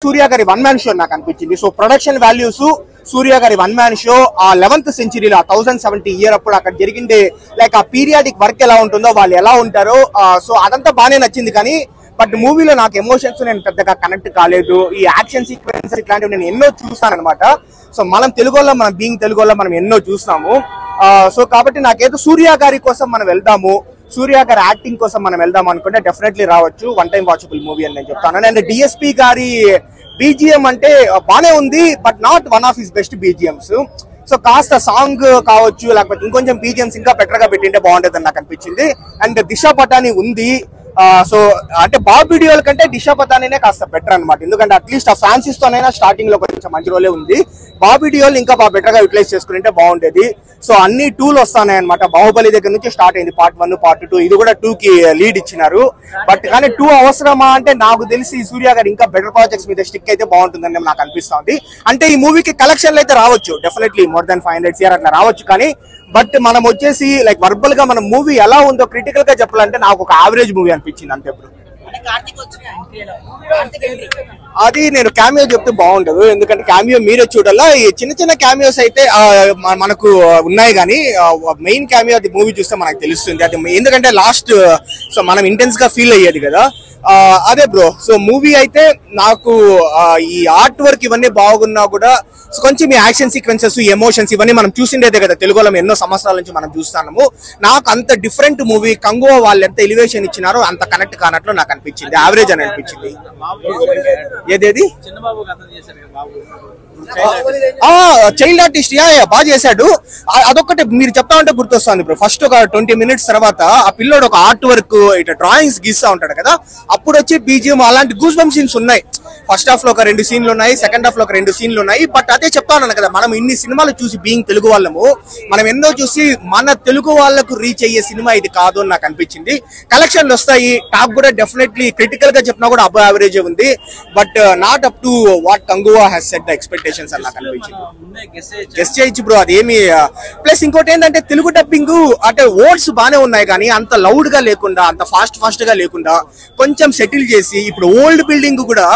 సూర్య గారి one man show నాకు అనిపించింది. సో ప్రొడక్షన్ వాల్యూస్ సూర్య గారి వన్ మ్యాన్ షో ఆ 11th సెంచరీలో 1070 ఇయర్ అప్పుడు అక్కడ జరిగిండే లైక్ ఆ పీరియాడిక్ వర్క్ ఎలా ఉంటుందో వాళ్ళు ఎలా ఉంటారో సో అదంతా బాగానే నచ్చింది. కానీ బట్ మూవీలో నాకు ఎమోషన్స్ నేను పెద్దగా కనెక్ట్ కాలేదు. ఈ యాక్షన్ సీక్వెన్స్ ఇట్లాంటివి నేను ఎన్నో చూస్తాను అనమాట. సో మనం తెలుగులో మనం బీయింగ్ తెలుగులో మనం ఎన్నో చూస్తాము. సో కాబట్టి నాకేదో సూర్య గారి కోసం మనం వెళ్దాము, సూర్య గారి యాక్టింగ్ కోసం మనం వెళ్దాం అనుకుంటే డెఫినెట్లీ రావచ్చు. వన్ టైం వాచబుల్ మూవీ అని నేను చెప్తాను. అండ్ డిఎస్పీ గారి బీజిఎం అంటే బానే ఉంది, but not one of his best BGMs. So కాస్త సాంగ్ కావచ్చు, లేకపోతే ఇంకొంచెం బీజిఎంస్ ఇంకా బెటర్ గా పెట్టింటే బాగుంటుంది అని నాకు అనిపించింది. అండ్ దిశా పటాని ఉంది. సో అంటే బాబీ డియోల్ కంటే దిశా పటానినే కాస్త బెటర్ అనమాట. ఎందుకంటే అట్లీస్ట్ ఆ ఫ్రాన్సిస్ తోనైనా స్టార్టింగ్ లో కొంచెం మంచి రోలే ఉంది. బాబీ డియోల్ ఇంకా బాగా బెటర్ గా యూటిలైజ్ చేసుకుంటే బాగుండేది. సో అన్ని 2లు వస్తాయి అనమాట. బాహుబలి దగ్గర నుంచి స్టార్ట్ అయింది పార్ట్ 1, పార్ట్ 2. ఇది కూడా 2 కి లీడ్ ఇచ్చినారు. బట్ కానీ 2 అవసరమా అంటే నాకు తెలిసి సూర్య గారు ఇంకా బెటర్ ప్రాజెక్ట్స్ మీద స్టిక్ అయితే బాగుంటుందని నాకు అనిపిస్తుంది. అంటే ఈ మూవీకి కలెక్షన్లు అయితే రావచ్చు, డెఫినెట్లీ మోర్ దాన్ 500 CR అట్లా రావచ్చు. కానీ బట్ మనం వచ్చేసి లైక్ వర్బల్ గా మనం మూవీ ఎలా ఉందో క్రిటికల్ గా చెప్పాలంటే నాకు ఒక యావరేజ్ మూవీ అనిపించింది అంతే. ఇప్పుడు అది నేను క్యామియో చెప్తే బాగుండదు, ఎందుకంటే క్యామియో మీరే చూడాలా. ఈ చిన్న చిన్న క్యామియోస్ అయితే మనకు ఉన్నాయి, కానీ మెయిన్ క్యామియో అది మూవీ చూస్తే మనకు తెలుస్తుంది. అది ఎందుకంటే లాస్ట్ సో మనం ఇంటెన్స్ గా ఫీల్ అయ్యేది కదా, అదే బ్రో. సో మూవీ అయితే నాకు ఈ ఆర్ట్ వర్క్ ఇవన్నీ బాగున్నా కూడా సో కొంచెం ఈ యాక్షన్ సీక్వెన్సెస్, ఎమోషన్స్ ఇవన్నీ మనం చూసిండేదే కదా తెలుగులో ఎన్నో సంవత్సరాల నుంచి మనం చూస్తున్నాము. నాకు అంత డిఫరెంట్ మూవీ కంగువా వాళ్ళు ఎంత ఎలివేషన్ ఇచ్చినారో అంత కనెక్ట్ కానట్లు నాకు అనిపించింది. యావరేజ్ అని అనిపించింది. ఏదేది చైల్డ్ ఆర్టిస్ట్ బాగా చేశాడు. అదొక్కటే మీరు చెప్తా ఉంటే గుర్తొస్తుంది బ్రో. ఫస్ట్ ఒక 20 minutes తర్వాత ఆ పిల్లోడు ఒక ఆర్ట్ వర్క్ ఇట్లా డ్రాయింగ్స్ గీస్తా ఉంటాడు కదా, అప్పుడు వచ్చి బీజిఎం అలాంటి గూస్ బంప్ సీన్స్ ఉన్నాయి. ఫస్ట్ హాఫ్ లో ఒక 2 సీన్లు ఉన్నాయి, సెకండ్ హాఫ్ లో ఒక 2 సీన్లు ఉన్నాయి. బట్ అదే చెప్తాను కదా, మనం ఇన్ని సినిమాలు చూసి బీయింగ్ తెలుగు వాళ్ళము మనం ఎన్నో చూసి మన తెలుగు వాళ్ళకు రీచ్ అయ్యే సినిమా ఇది కాదు అని నాకు అనిపించింది. కలెక్షన్లు వస్తాయి, టాప్ కూడా డెఫినెట్లీ క్రిటికల్ గా చెప్పినా కూడా అబవ్ యావరేజ్ ఉంది. But not up to what Kanguva has set the expectations అని నాకు అనిపించింది. గెస్ట్ చేయొచ్చు బ్రో అదేమి. ప్లస్ ఇంకోటి ఏంటంటే తెలుగు డబ్బింగ్ అంటే వర్డ్స్ బానే ఉన్నాయి, కానీ అంత లౌడ్ గా లేకుండా, అంత ఫాస్ట్ గా లేకుండా కొంచెం సెటిల్ చేసి, ఇప్పుడు ఓల్డ్ బిల్డింగ్ కూడా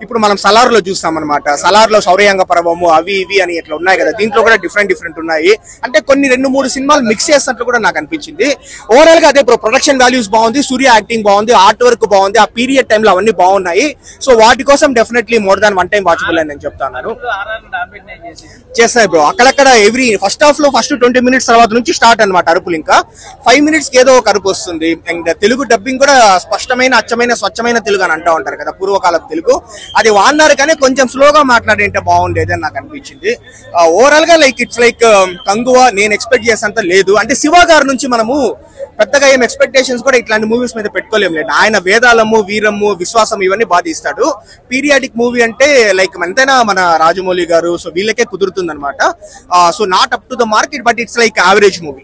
ఇప్పుడు మనం సలార్ లో చూస్తాం అనమాట. సలార్ లో శౌర్యాంగ పర్వము అవి ఇవి అని ఇట్లా ఉన్నాయి కదా, దీంట్లో కూడా డిఫరెంట్ ఉన్నాయి. అంటే కొన్ని 2-3 సినిమాలు మిక్స్ చేసినట్లు కూడా నాకు అనిపించింది. ఓవరాల్ గా అదే బ్రో, ప్రొడక్షన్ వాల్యూస్ బాగుంది, సూర్య యాక్టింగ్ బాగుంది, ఆర్ట్ వర్క్ బాగుంది, ఆ పీరియడ్ టైంలో అవన్నీ బాగున్నాయి. సో వాటి కోసం definitely more than one time watchable అని నేను చెప్తాను. చేస్తాయి బ్రో అక్కడక్కడ. ఎవ్రీ ఫస్ట్ హాఫ్ లో ఫస్ట్ 20 minutes తర్వాత నుంచి స్టార్ట్ అనమాట అరుపులు. ఇంకా 5 minutes కి ఏదో ఒక అరుపు వస్తుంది. అండ్ తెలుగు డబ్బింగ్ కూడా స్పష్టమైన, అచ్చమైన, స్వచ్ఛమైన తెలుగు అని అంటూ ఉంటారు కదా, పూర్వకాలపు తెలుగు. అది వాడినారు, కానీ కొంచెం స్లోగా మాట్లాడింటే బాగుండేది అని నాకు అనిపించింది. ఓవరాల్ గా లైక్ ఇట్స్ లైక్ కంగువా నేను ఎక్స్పెక్ట్ చేసేంత లేదు. అంటే శివ గారి నుంచి మనము పెద్దగా ఏం ఎక్స్పెక్టేషన్స్ కూడా ఇట్లాంటి మూవీస్ మీద పెట్టుకోలేము లేదు. ఆయన వేదాలము, వీరము, విశ్వాసం ఇవన్నీ బాగా ఇస్తాడు. పీరియాడిక్ మూవీ అంటే లైక్ ఎంతైనా మన రాజమౌళి గారు, సో వీళ్ళకే కుదురుతుంది అనమాట. So not up to the market, but it's like average movie.